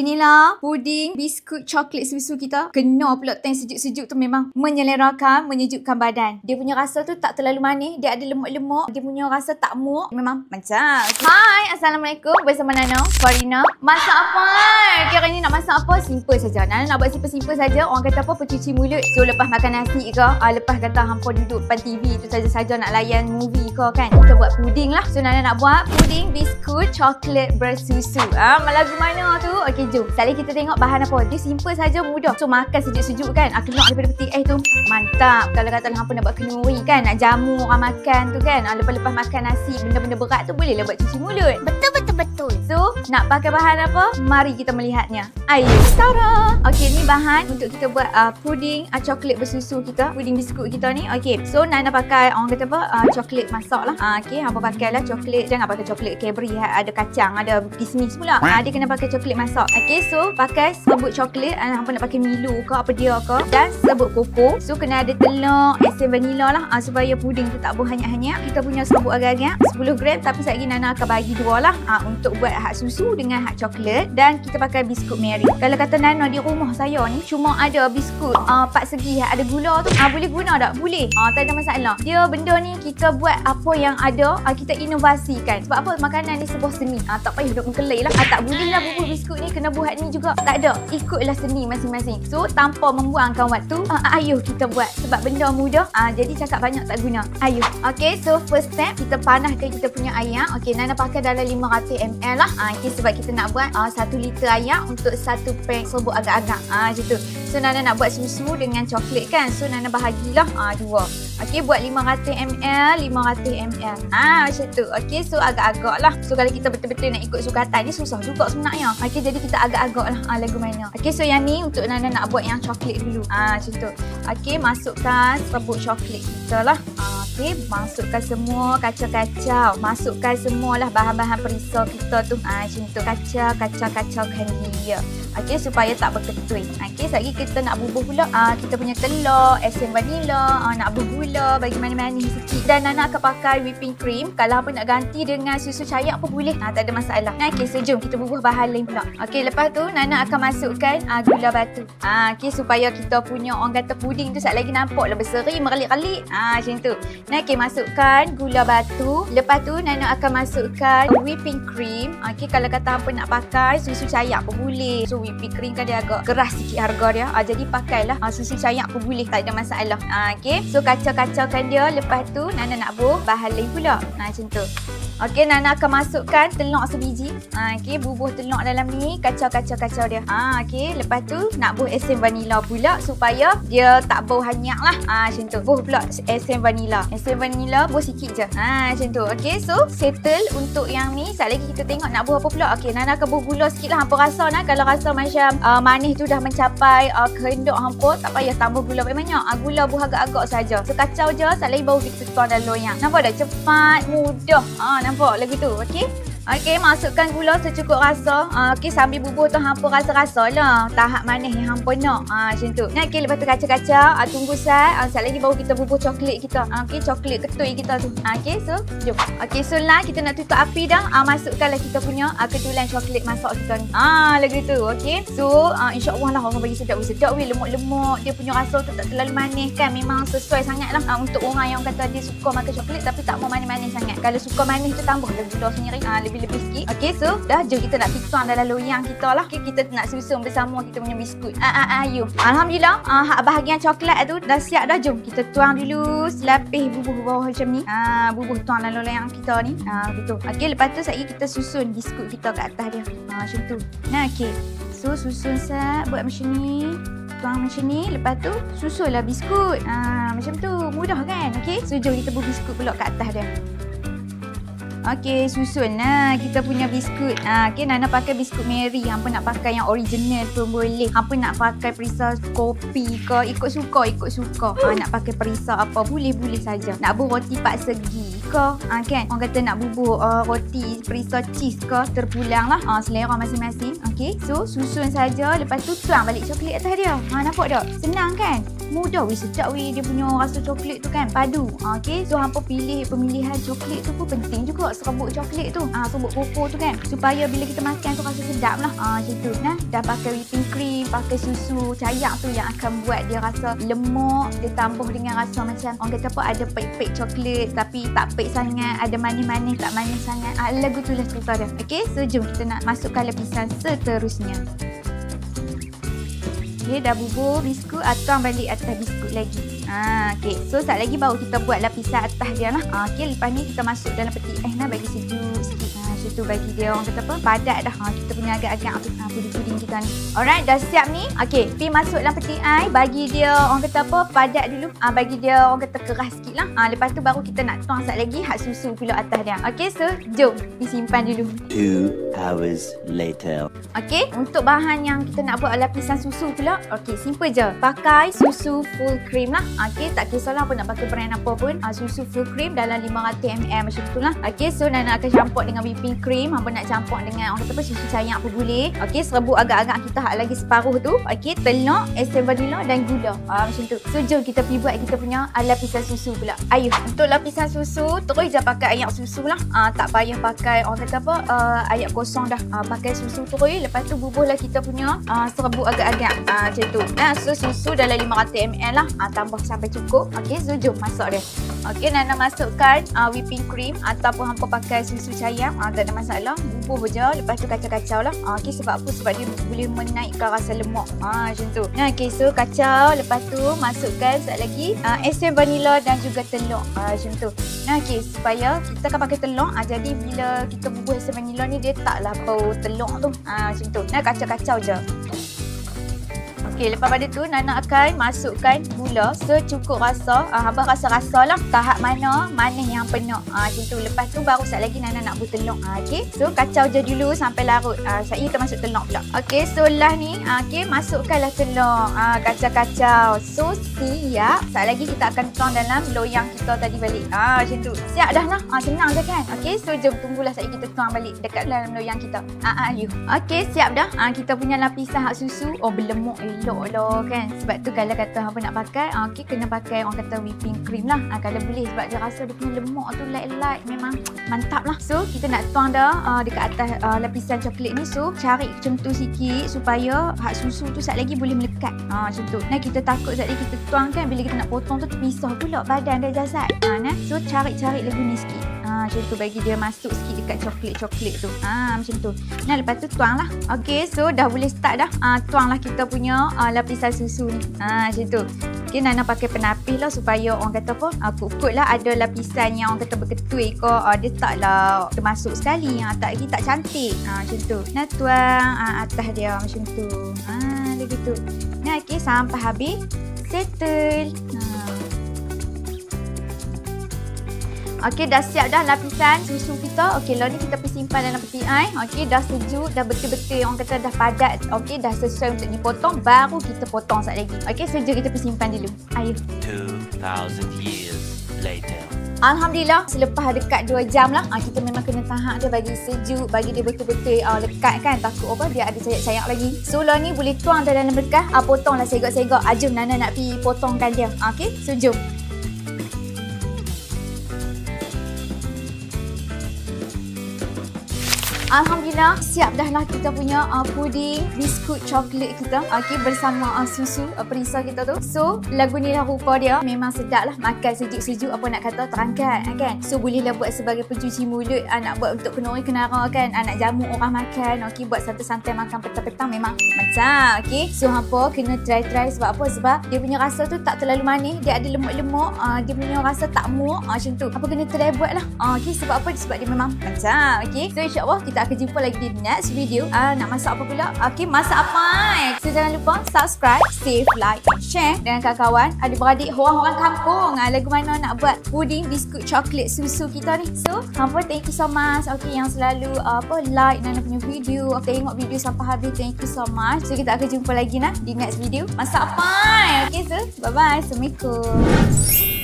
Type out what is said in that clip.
Inilah puding biskut coklat susu kita. Kena pula teh sejuk-sejuk tu memang menyelerakan, menyejukkan badan. Dia punya rasa tu tak terlalu manis. Dia ada lemak-lemak. Dia punya rasa tak muak. Memang macam. Hai, Assalamualaikum. Bersama Nana, Farina. Masak apa? Kira ni nak masak apa? Simple saja. Nana nak buat simple-simple saja. Orang kata apa? Pencuci mulut. So, lepas makan nasi ke? Lepas kata hampa duduk depan TV tu saja-saja nak layan movie ke kan? Kita buat puding lah. So, Nana nak buat puding biskut coklat bersusu. Lagu mana tu? Okey, jom. Sekali kita tengok bahan apa. Dia simple saja, mudah. So, makan sejuk-sejuk kan? Keluar daripada peti ais tu. Mantap. Kalau kata hampa nak buat kenduri kan? Nak jamu orang makan tu kan? Lepas-lepas makan nasi, benda-benda berat tu bolehlah buat cuci mulut. Betul. So, nak pakai bahan apa? Mari kita melihatnya. Ayo, tara. Okey, ni bahan untuk kita buat puding coklat bersusu kita. Puding biskut kita ni. Okey. So, Nana pakai orang kata apa? Coklat masak lah. Okey, hampa pakailah coklat. Jangan pakai coklat Cadbury. Ada kacang, ada kismis pula. Dia kena pakai coklat masak. Okey, so pakai serbuk coklat. Hampa nak pakai Milo ke apa dia ke. Dan serbuk koko. So, kena ada telur, esen vanila lah. Supaya puding tu tak berhanyak-hanyak. Kita punya serbuk agak-agak 10 gram. Tapi sekejap lagi Nana akan bagi dua lah. Untuk buat hak susu dengan hak coklat. Dan kita pakai biskut Mary. Kalau kata Nana di rumah saya ni cuma ada biskut 4 segi ada gula tu. Boleh guna tak? Boleh. Tak ada masalah. Dia benda ni kita buat apa yang ada. Kita inovasikan. Sebab apa? Makanan ni sebuah seni. Tak payah duk mengkelai lah. Tak boleh lah bubuh biskut ni kena buat ni juga. Tak ada. Ikutlah seni masing-masing. So, tanpa membuangkan waktu, ayuh kita buat. Sebab benda mudah. Jadi cakap banyak tak guna. Ayuh. Okay, so first step kita panaskan kita punya air. Okay, Nana pakai dalam 500 ml lah. Okay, sebab kita nak buat 1 liter air untuk 1 pack serbuk agak-agak. Macam tu. So, Nana nak buat susu dengan coklat kan. So, Nana bahagilah dua. Okay, buat 500 ml, 500 ml. Macam tu. Okay, so agak-agak lah. So, kalau kita betul-betul nak ikut sukatan ni susah juga sebenarnya. Okay, jadi kita agak-agak lah lagu mana. Okay, so yang ni untuk Nana nak buat yang coklat dulu. Macam tu. Okay, masukkan serbuk coklat kita lah. Okay, masukkan semua, kacau-kacau. Masukkan semualah bahan-bahan perisa kita tu. Macam tu. Kacau-kacaukan dia. Okay, supaya tak berketui. Okay, sekejap kita nak bubuh pula. Kita punya telur, esen vanila, nak bergula, bagi manis-manis sikit. Dan Nana akan pakai whipping cream. Kalau apa nak ganti dengan susu cair pun boleh. Tak ada masalah. Okay, so jom kita bubuh bahan lain pula. Okay, lepas tu Nana akan masukkan gula batu. Okay, supaya kita punya orang kata puding tu sekejap lagi nampak lah berseri, meralik-ralik. Macam tu. Okay, masukkan gula batu. Lepas tu Nana akan masukkan whipping cream. Okay, kalau kata apa nak pakai susu cair pun boleh. So, whipping cream kan dia agak keras sikit harga dia. Jadi pakailah susu cair pun boleh. Tak ada masalah. Okay, so kacau-kacaukan dia. Lepas tu Nana nak bubuh bahan lain pula. Macam tu. Okay, Nana akan masukkan telur sebiji. Okay, bubuh telur dalam ni. Kacau-kacau dia. Okay, lepas tu nak bubuh esen vanila pula supaya dia tak bau hanyak lah. Macam tu. Bubuh pula esen vanila. Esen vanila bubuh sikit je. Macam tu. Okay, so settle untuk yang ni. Sekejap lagi kita tengok nak bubuh apa pula. Okay, Nana akan bubuh gula sikit lah. Hampa rasa kalau rasa macam manis tu dah mencapai kehendak hampa, tak payah tambah gula banyak. Gula bubuh agak-agak saja. So, kacau je. Sekejap lagi baru kita tuang dalam loyang. Nampak dah? Cepat, mudah. Nampak lagu tu. Okey. Okey, masukkan gula secukup rasa. Okey, sambil bubuh tu hampa rasa-rasa lah tahap manis yang hampa nak. Macam tu. Okey, lepas tu kacau-kacau. Tunggu sekejap lagi baru kita bubuh coklat kita. Okey, coklat ketui kita tu. Okey, so jom. Okey, so lah kita nak tutup api dah. Masukkanlah kita punya ketulan coklat masak kita ni. Lagu tu. Okey. So, insya-Allah lah orang bagi sedap-sedap weh, lemak-lemak. Dia punya rasa tu tak terlalu manis kan. Memang sesuai sangatlah untuk orang yang kata dia suka makan coklat tapi tak mau manis-manis sangat. Kalau suka manis tu tambahlah gula sendiri. Lebih-lebih sikit. Okey, so dah jom kita nak tuang dalam loyang kita lah. Okey, kita nak susun bersama kita punya biskut. Ayo. Alhamdulillah, bahagian coklat tu dah siap dah. Jom kita tuang dulu selapis bubuh bawah macam ni. Bubuh tuang dalam loyang kita ni. Betul. Okey, lepas tu sekejap kita susun biskut kita kat atas dia. Macam tu. Okey. So, susun buat macam ni. Tuang macam ni. Lepas tu susunlah biskut. Macam tu. Mudah kan? Okey. So, jom kita bubuh biskut pula kat atas dia. Okey, susun lah kita punya biskut. Okay, Nana pakai biskut Mary. Hampa nak pakai yang original pun boleh. Hampa nak pakai perisa kopi ke, ikut suka. Nak pakai perisa apa, boleh-boleh saja. Nak buat roti 4 segi. ke, kan. Orang kata nak bubuh roti perisa cheese ke, terpulang lah. Selera masing-masing. Okey. So, susun saja. Lepas tu tuang balik coklat atas dia. Nampak tak? Senang kan? Mudah weh, sedap weh dia punya rasa coklat tu kan. Padu. Okey. So, hampa pilih pemilihan coklat tu pun penting juga. Serbuk coklat tu. Serbuk koko tu kan. Supaya bila kita makan tu rasa sedap lah. Macam tu. Nah, dah pakai whipping cream, pakai susu cair tu yang akan buat dia rasa lemak. Dia tambah dengan rasa macam orang kata apa, ada pahit-pahit coklat tapi tak pahit sangat, ada manis-manis tak manis sangat. Lagu tu lah cerita dia. Okey, so jom kita nak masukkan lapisan seterusnya. Okey, dah bubur biskut, tuang balik atas biskut lagi. Okey, so sat lagi baru kita buat lapisan atas dia lah. Okey, lepas ni kita masuk dalam peti ais lah, bagi sejuk sikit. Macam tu bagi dia orang kata apa, padat dah. Kita punya agak-agak puding-puding kita ni. Alright, dah siap ni. Okey, pergi masuk dalam peti ais, bagi dia orang kata apa, padat dulu. Bagi dia orang kata keras sikit lah. Lepas tu baru kita nak tuang sat lagi hak susu pula atas dia. Okey, so jom disimpan dulu. 2 hours later. Okey, untuk bahan yang kita nak buat lapisan susu pula, okey, simple je. Pakai susu full cream lah. Okey, tak kisahlah apa nak pakai brand apa pun. Susu full cream dalam 500ml macam tu lah. Okey, so Nana akan campur dengan whipping cream. Hampa nak campur dengan orang kata apa, susu cair apa boleh. Okey, serbuk agak-agak kita hak lagi separuh tu. Okey, telur, esen vanila dan gula. Macam tu. So jom kita pergi buat kita punya lapisan susu pula. Ayuh, untuk lapisan susu terus je pakai air susu lah. Tak payah pakai orang kata apa, air kosong dah. Pakai susu terus. Lepas tu bubuhlah kita punya serbuk agak-agak. Macam tu. So susu dalam 500ml lah. Tambah sampai cukup. Okey, so jom masak dia. Okey, Nana masukkan whipping cream ataupun hampa pakai susu cair. Tak ada masalah. Bubuh je. Lepas tu kacau-kacau lah. Okey, sebab apa? Sebab dia boleh menaikkan rasa lemak. Macam tu. Okey, so kacau. Lepas tu masukkan sat lagi esen vanila dan juga telur. Macam tu. Okey, supaya kita akan pakai telur. Jadi bila kita bubuh esen vanila ni, dia taklah bau telur tu. Macam tu. Kacau-kacau je. Okey, lepas pada tu Nana akan masukkan gula secukup rasa. Abang rasa-rasa lah tahap mana manis yang penuh. Macam tu. Lepas tu baru sat lagi Nana nak buat telur. Okey, so kacau je dulu sampai larut. Saya kita masuk telur pula. Okey, so lah ni, okey, masukkanlah telur. Kacau-kacau. So siap. Sat lagi kita akan tuang dalam loyang kita tadi balik. Macam tu. Siap dah lah. Senang je kan? Okey, so jom tunggulah sat lagi kita tuang balik dekat dalam loyang kita. Okey, siap dah. Kita punya lapisan hak susu. Berlemak elok lah kan. Sebab tu kalau kata apa nak pakai, okey, kena pakai orang kata whipping cream lah. Kalau boleh, sebab dia rasa dia punya lemak tu light-light, memang mantap lah. So kita nak tuang dah dekat atas lapisan coklat ni. So cari macam tu sikit supaya hak susu tu sat lagi boleh melekat. Macam tu. Kita takut sat lagi kita tuang kan, bila kita nak potong tu terpisah pula badan dan jasad. So cari-cari lagu ni sikit. Macam tu, bagi dia masuk sikit dekat coklat-coklat tu. Macam tu. Lepas tu tuang lah. Okey, so dah boleh start dah. Tuang lah kita punya lapisan susu ni. Macam tu. Okay, Nana pakai penapis lah supaya orang kata apa, kut-kut lah ada lapisan yang orang kata berketui ke, dia taklah termasuk sekali. Tak lagi tak cantik. Macam tu. Tuang atas dia macam tu. Lagi tu. Okey, sampai habis. Settle. Okey, dah siap dah lapisan susu kita. Okey, lalu ni kita pergi simpan dalam peti ais. Okey, dah sejuk, dah betul-betul orang kata dah padat. Okey, dah sesuai untuk dipotong, baru kita potong sat lagi. Okey, sejuk kita pergi simpan dulu. Ayuh. 2000 years later. Alhamdulillah, selepas dekat 2 jam lah, kita memang kena tahan dia bagi sejuk, bagi dia betul-betul lekat kan. Takut apa, dia ada sayap-sayap lagi. So, lah ni boleh tuang dalam bekas, potonglah segak-segak. Jom Nana nak pergi potongkan dia. Okey, so jom. Alhamdulillah, siap dah lah kita punya puding biskut coklat kita. Okey, bersama susu perisa kita tu. So, lagu ni lah rupa dia. Memang sedap lah. Makan sejuk-sejuk, apa nak kata, terangkat kan. So, bolehlah buat sebagai pencuci mulut. Nak buat untuk kenuri kenara kan. Nak jamu orang makan. Okey, buat santai-santai makan petang-petang memang macam. Okey, so hampa kena try-try. Sebab apa? Sebab dia punya rasa tu tak terlalu manis. Dia ada lemak-lemak. Dia punya rasa tak muak. Macam tu. Apa kena try buat lah. Okey, sebab apa? Sebab dia memang macam. Okey, so insyaAllah kita akan jumpa lagi di next video. Nak masak apa pula? Okey, masak apa? So jangan lupa subscribe, save, like and share dengan kawan-kawan, adik-beradik, orang-orang kampung. Lagu mana nak buat puding biskut coklat susu kita ni. So, hampa thank you so much. Okey, yang selalu like Nana punya video, tengok video sampai habis. Thank you so much. So kita akan jumpa lagi di next video. Masak apa? Okey, so bye-bye. Assalamualaikum.